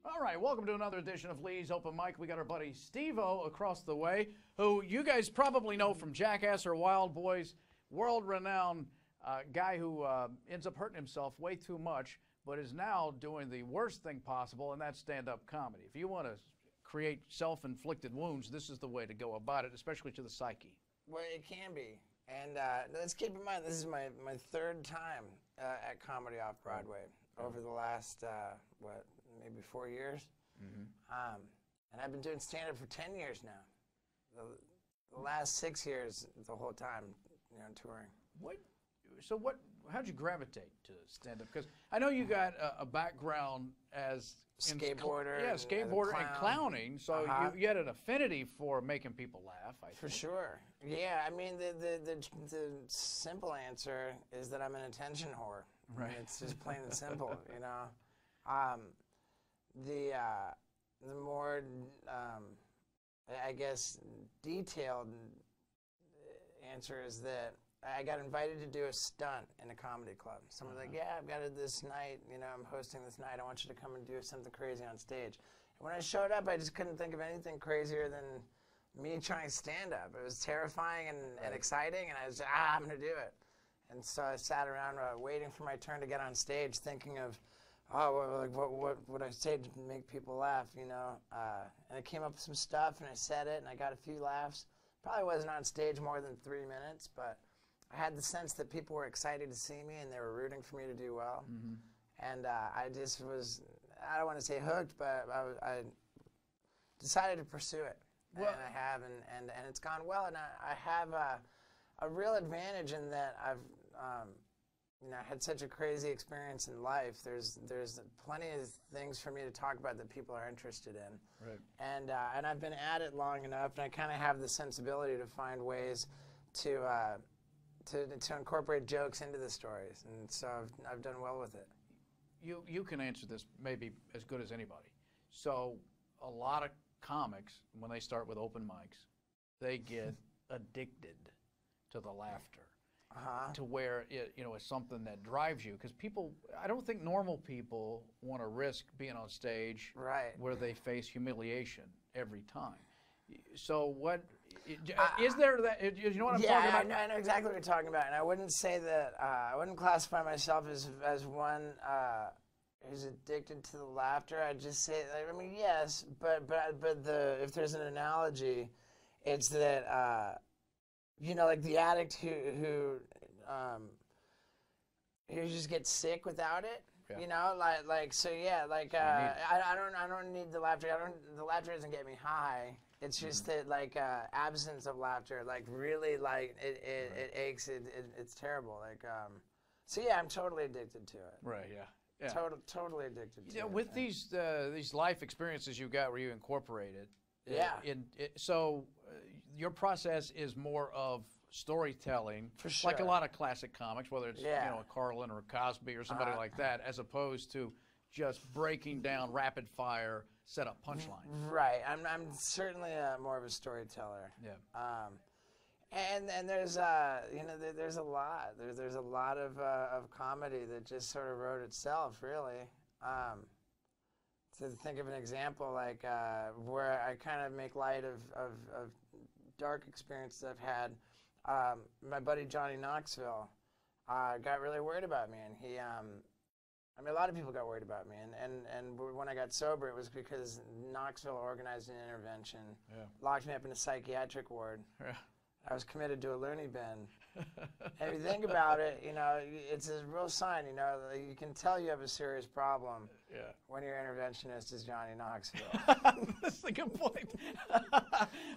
All right, welcome to another edition of Lee's Open Mic. We got our buddy Steve-O across the way, who you guys probably know from Jackass or Wild Boys, world-renowned guy who ends up hurting himself way too much, but is now doing the worst thing possible, and that's stand-up comedy. If you want to create self-inflicted wounds, this is the way to go about it, especially to the psyche. Well, it can be. And let's keep in mind, this is my third time at Comedy Off-Broadway over the last, maybe 4 years. Mm-hmm. And I've been doing stand-up for 10 years now. The last 6 years, the whole time, touring. How'd you gravitate to stand-up? Because I know you got a background as skateboarder. Yeah, skateboarder and clowning. So you had an affinity for making people laugh, I think. For sure. Yeah, I mean, the simple answer is that I'm an attention whore. Right. I mean, it's just plain and simple, The more, I guess, detailed answer is that I got invited to do a stunt in a comedy club. Someone's like, yeah, I've got it this night, I'm hosting this night. I want you to come and do something crazy on stage. And when I showed up, I just couldn't think of anything crazier than me trying stand-up. It was terrifying and exciting, and I was I'm going to do it. And so I sat around waiting for my turn to get on stage, thinking of, what would I say to make people laugh, And I came up with some stuff, and I said it, and I got a few laughs. Probably wasn't on stage more than 3 minutes, but I had the sense that people were excited to see me, and they were rooting for me to do well. Mm-hmm. And I just was, I don't want to say hooked, but I decided to pursue it. Well, and I have, and it's gone well. And I have a real advantage in that I've had such a crazy experience in life. There's plenty of things for me to talk about that people are interested in. Right. And I've been at it long enough, and I kind of have the sensibility to find ways to incorporate jokes into the stories, and so I've done well with it. You can answer this maybe as good as anybody. So a lot of comics, when they start with open mics, they get addicted to the laughter. To where it's something that drives you, because I don't think normal people want to risk being on stage where they face humiliation every time. So what is there that you know what I'm talking about? I know exactly what you're talking about, and I wouldn't say that I wouldn't classify myself as one who's addicted to the laughter. I'd just say, I mean, yes, but if there's an analogy, it's that. Like the addict who just gets sick without it. Yeah. I don't need the laughter. The laughter doesn't get me high. It's just that absence of laughter, really it aches. It's terrible. I'm totally addicted to it. Right. Yeah. Totally addicted to it. With these life experiences you got where you incorporate it. Your process is more of storytelling, for sure. Like a lot of classic comics, whether it's Carlin or Cosby or somebody like that, as opposed to just breaking down rapid fire set up punchlines. Right. I'm certainly more of a storyteller. Yeah. And there's there's a lot. There's a lot of comedy that just sort of wrote itself, really. To think of an example, where I kind of make light of dark experiences I've had. My buddy Johnny Knoxville got really worried about me, and a lot of people got worried about me, and when I got sober, it was because Knoxville organized an intervention, locked me up in a psychiatric ward. Yeah. I was committed to a loony bin. And if you think about it, it's a real sign, you can tell you have a serious problem when your interventionist is Johnny Knoxville. That's a good point.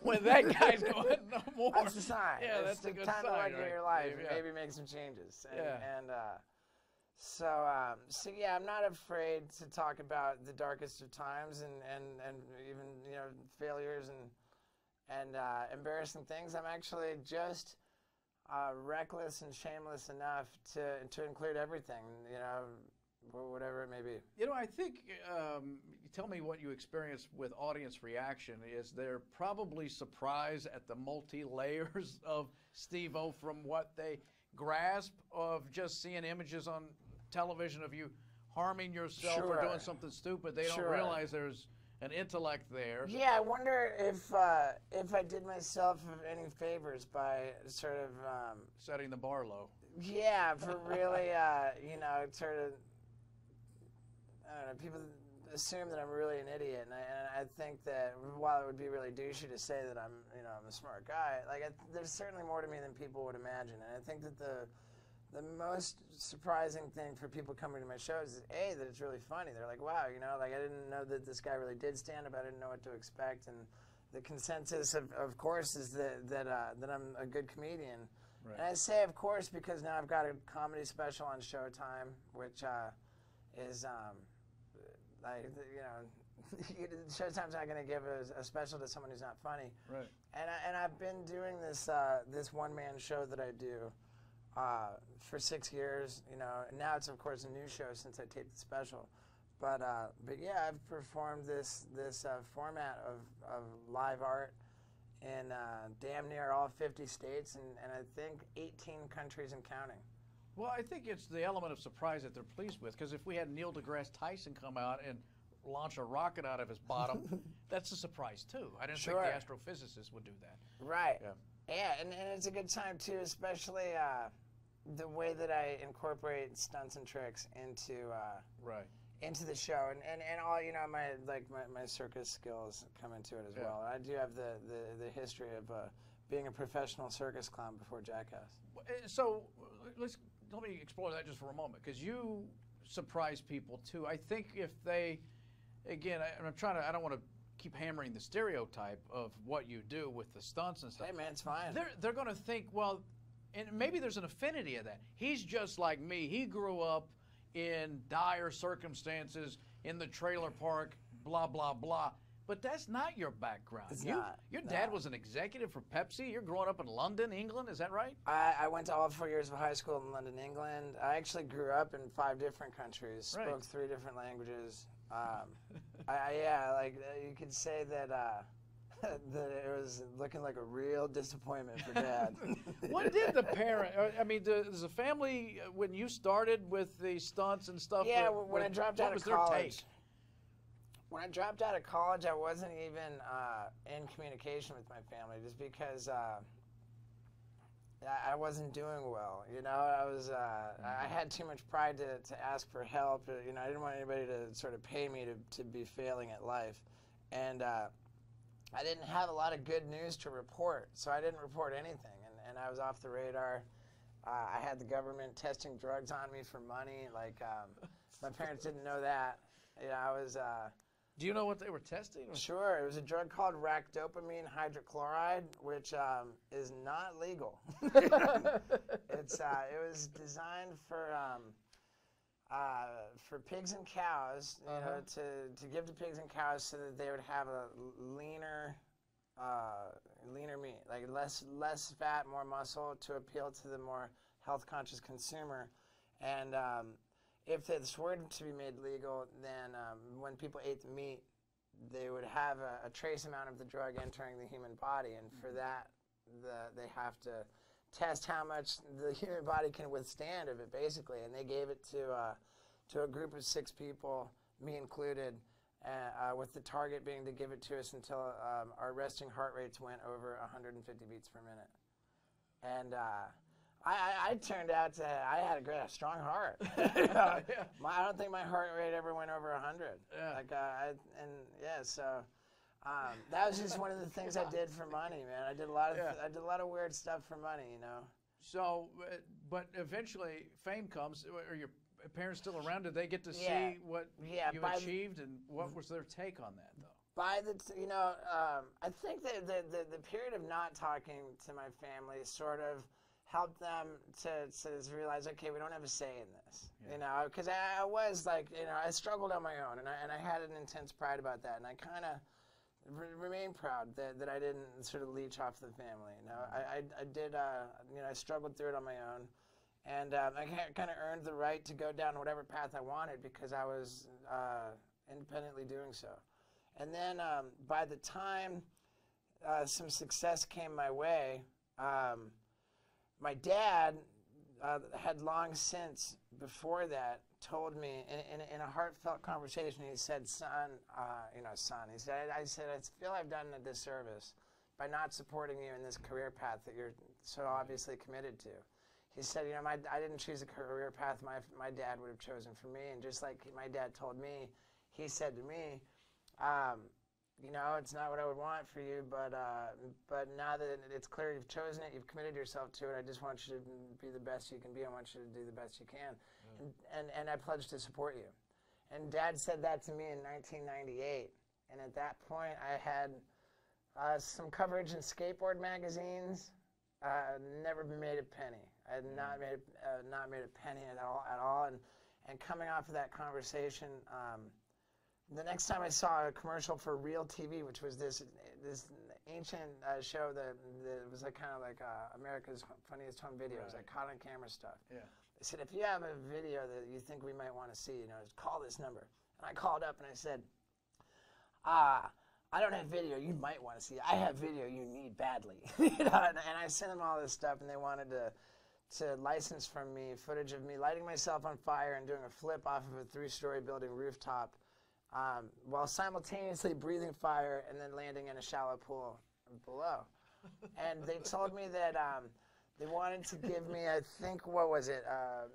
When that guy's going no more. That's the sign. Yeah, it's that's a good time sign. to look at your life and Yeah. maybe make some changes. So I'm not afraid to talk about the darkest of times and even failures and embarrassing things. I'm actually just reckless and shameless enough to include everything, whatever it may be. I think, tell me what you experienced with audience reaction. Is there probably surprise at the multi-layers of Steve-O from what they grasp of just seeing images on television of you harming yourself or doing something stupid. They don't realize there's an intellect there. Yeah, I wonder if I did myself any favors by sort of setting the bar low. Yeah, for really, you know, sort of. I don't know. People assume that I'm really an idiot, and I think that while it would be really douchey to say that I'm a smart guy, like there's certainly more to me than people would imagine, and I think that the most surprising thing for people coming to my shows is that it's really funny. They're like, wow, you know, like I didn't know that this guy really did stand up. I didn't know what to expect, and the consensus, of course, is that I'm a good comedian. Right. And I say, of course, because now I've got a comedy special on Showtime, which is like, you know, Showtime's not going to give a special to someone who's not funny. Right. And I've been doing this one-man show that I do for 6 years, you know. And now it's, of course, a new show since I taped the special. But yeah, I've performed this format of live art in damn near all 50 states and I think 18 countries and counting. Well, I think it's the element of surprise that they're pleased with, because if we had Neil deGrasse Tyson come out and launch a rocket out of his bottom, that's a surprise too. I didn't think the astrophysicists would do that. Right. Yeah, and it's a good time too, especially the way that I incorporate stunts and tricks into into the show, and all, you know, my circus skills come into it as well. I do have the history of being a professional circus clown before Jackass. So let me explore that just for a moment, because you surprise people too. I think if they, again, I don't want to keep hammering the stereotype of what you do with the stunts and stuff. Hey man, it's fine. They're going to think, well, and maybe there's an affinity of that. He's just like me. He grew up in dire circumstances in the trailer park, blah, blah, blah. But that's not your background. It's not. Your dad was an executive for Pepsi. You're growing up in London, England. Is that right? I went to all 4 years of high school in London, England. I actually grew up in 5 different countries, spoke 3 different languages. Yeah, like you could say that that it was looking like a real disappointment for Dad. What did the parent? I mean, does the family, when you started with the stunts and stuff? Yeah, when I dropped out of college. Their take? When I dropped out of college, I wasn't even in communication with my family, just because I wasn't doing well. You know, I had too much pride to ask for help. You know, I didn't want anybody to sort of pay me to be failing at life, and I didn't have a lot of good news to report, so I didn't report anything, and I was off the radar. I had the government testing drugs on me for money. Like, my parents didn't know that. You know, I was. Do you know what they were testing? Sure. It was a drug called racdopamine hydrochloride, which is not legal. It was designed for pigs and cows, you know, to give to pigs and cows so that they would have a leaner meat, like less fat, more muscle, to appeal to the more health-conscious consumer. And if this were to be made legal, then when people ate the meat, they would have a trace amount of the drug entering the human body, and for that, they have to test how much the human body can withstand of it, basically. And they gave it to a group of 6 people, me included, with the target being to give it to us until our resting heart rates went over 150 beats per minute. And I turned out to, I had a strong heart. I don't think my heart rate ever went over 100. Yeah. Like, so that was just one of the things I did for money, man. I did a lot of weird stuff for money, you know. So, but eventually fame comes. Are your parents still around? Did they get to see what you achieved, and what was their take on that, though? I think that the period of not talking to my family sort of helped them to realize, okay, we don't have a say in this, you know, because I was like, you know, I struggled on my own, and I had an intense pride about that, and I kind of remain proud that I didn't sort of leech off the family. You know, I did, you know, I struggled through it on my own, and I kind of earned the right to go down whatever path I wanted because I was independently doing so. And then by the time some success came my way, my dad had long since, before that, told me in a heartfelt conversation, he said, son, son, he said, I feel I've done a disservice by not supporting you in this career path that you're so obviously committed to. He said, I didn't choose a career path my dad would have chosen for me, and just like my dad told me, he said to me, it's not what I would want for you, but now that it's clear you've chosen it, you've committed yourself to it, I just want you to be the best you can be. I want you to do the best you can. And I pledge to support you. And Dad said that to me in 1998. And at that point, I had some coverage in skateboard magazines. Never made a penny. I had not made a penny at all. And coming off of that conversation, the next time I saw a commercial for Real TV, which was this ancient show that was kind of like America's Funniest Home Videos, like caught on camera stuff. Yeah. They said, if you have a video that you think we might want to see, just call this number. And I called up and I said, I don't have video you might want to see. I have video you need badly. And I sent them all this stuff, and they wanted to license from me footage of me lighting myself on fire and doing a flip off of a 3-story building rooftop while simultaneously breathing fire and then landing in a shallow pool below. And they told me that they wanted to give me, I think, what was it,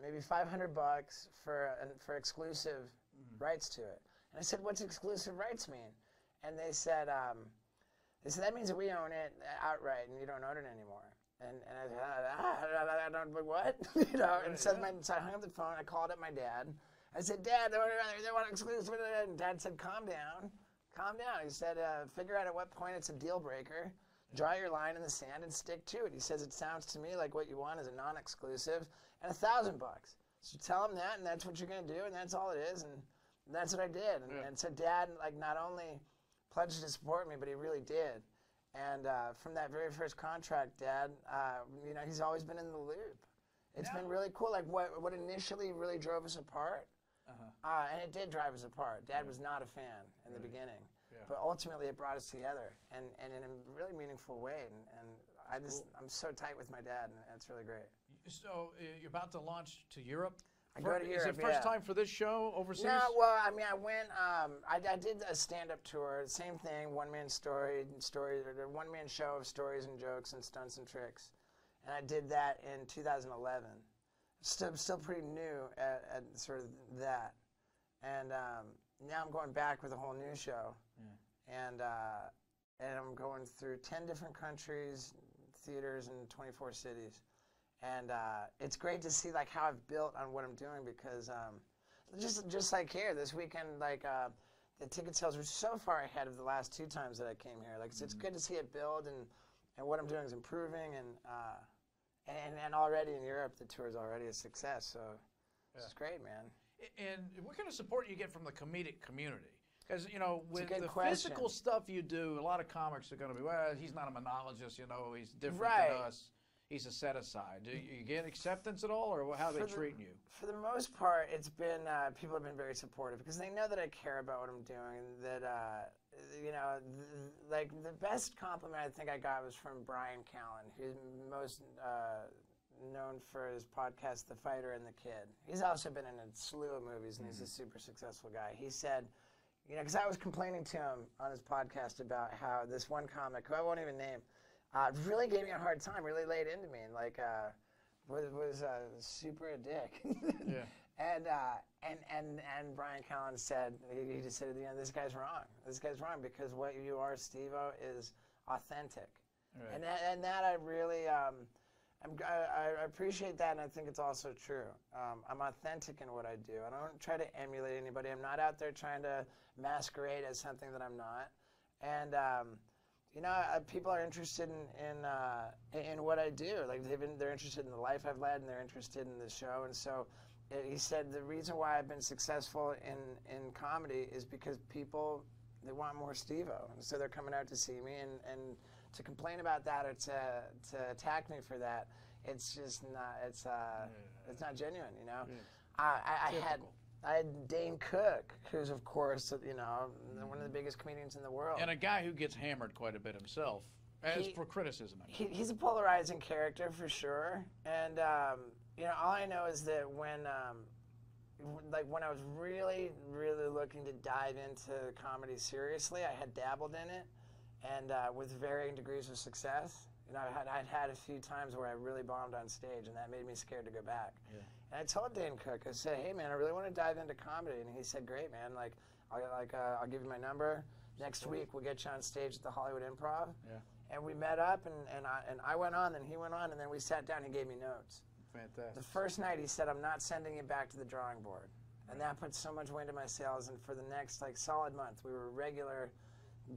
maybe $500 for exclusive rights to it. And I said, what's exclusive rights mean? And they said that means that we own it outright and you don't own it anymore. And I said, I don't, what? And so I hung up the phone, I called up my dad. I said, Dad, they want exclusive. And Dad said, calm down. He said, figure out at what point it's a deal breaker. Draw your line in the sand and stick to it. He says, it sounds to me like what you want is a non-exclusive and $1,000. So tell him that, and that's what you're going to do, and that's all it is. And that's what I did. And so Dad, not only pledged to support me, but he really did. And from that very first contract, Dad, he's always been in the loop. It's been really cool. What initially really drove us apart, and it did drive us apart. Dad was not a fan in the beginning. Yeah. But ultimately, it brought us together, and in a really meaningful way. And I'm so tight with my dad, and it's really great. So you're about to launch to Europe? I go to Europe. Is it first time for this show overseas? No, well, I went. I did a stand-up tour. Same thing, one-man one-man show of stories and jokes and stunts and tricks, and I did that in 2011. Still pretty new at sort of that, and now I'm going back with a whole new show. And I'm going through 10 different countries, theaters in 24 cities. And it's great to see how I've built on what I'm doing, because just like here this weekend, the ticket sales were so far ahead of the last 2 times that I came here. It's good to see it build, and what I'm doing is improving, and already in Europe the tour is already a success. So it's great, man. And what kind of support do you get from the comedic community? Because, with the physical stuff you do, a lot of comics are going to be, well, he's not a monologist, he's different than us. He's a set-aside. Do you get acceptance at all, or how are they treating you? For the most part, it's been, people have been very supportive, because they know that I care about what I'm doing, and that, the best compliment I think I got was from Brian Callen, who's most known for his podcast, The Fighter and the Kid. He's also been in a slew of movies, and he's a super successful guy. He said, because I was complaining to him on his podcast about how this one comic, who I won't even name, really gave me a hard time, really laid into me, and was super a dick. Yeah. And Brian Callen said, he just said at the end, this guy's wrong. This guy's wrong, because what you are, Steve-O, is authentic. Right. And that I really, I appreciate that, and I think it's also true. I'm authentic in what I do. I don't try to emulate anybody. I'm not out there trying to masquerade as something that I'm not. And people are interested in what I do. They're interested in the life I've led, and they're interested in the show. And so he said the reason why I've been successful in comedy is because people, they want more Steve-O. And so they're coming out to see me, and to complain about that or to attack me for that, it's just not, it's not genuine, Yeah. I had Dane Cook, who's, of course, one of the biggest comedians in the world. And a guy who gets hammered quite a bit himself, for criticism. He's a polarizing character, for sure. And, You know, all I know is that when I was really, really looking to dive into comedy seriously, I had dabbled in it, and with varying degrees of success. You know, I'd had a few times where I really bombed on stage, and that made me scared to go back. Yeah. And I told Dane Cook, I said, "Hey, man, I really want to dive into comedy," and he said, "Great, man. Like, I'll give you my number. Next week, we'll get you on stage at the Hollywood Improv." Yeah. And we met up, and I went on, and he went on, and then we sat down. And he gave me notes. Fantastic. The first night, he said, "I'm not sending you back to the drawing board," and that put so much wind in my sails. And for the next solid month, we were regular,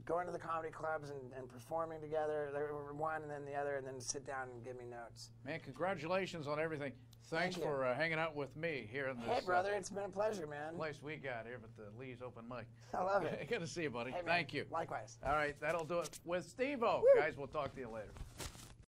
going to the comedy clubs and performing together. There were one and then the other, and then sit down and give me notes. Man, congratulations on everything. Thanks Thank you. for hanging out with me here in this Hey, brother, it's been a pleasure, man. place we got here at the Lee's Open Mic. I love it. Good to see you, buddy. Hey, man, Thank you. Likewise. All right, that'll do it with Steve-O. Guys, we'll talk to you later.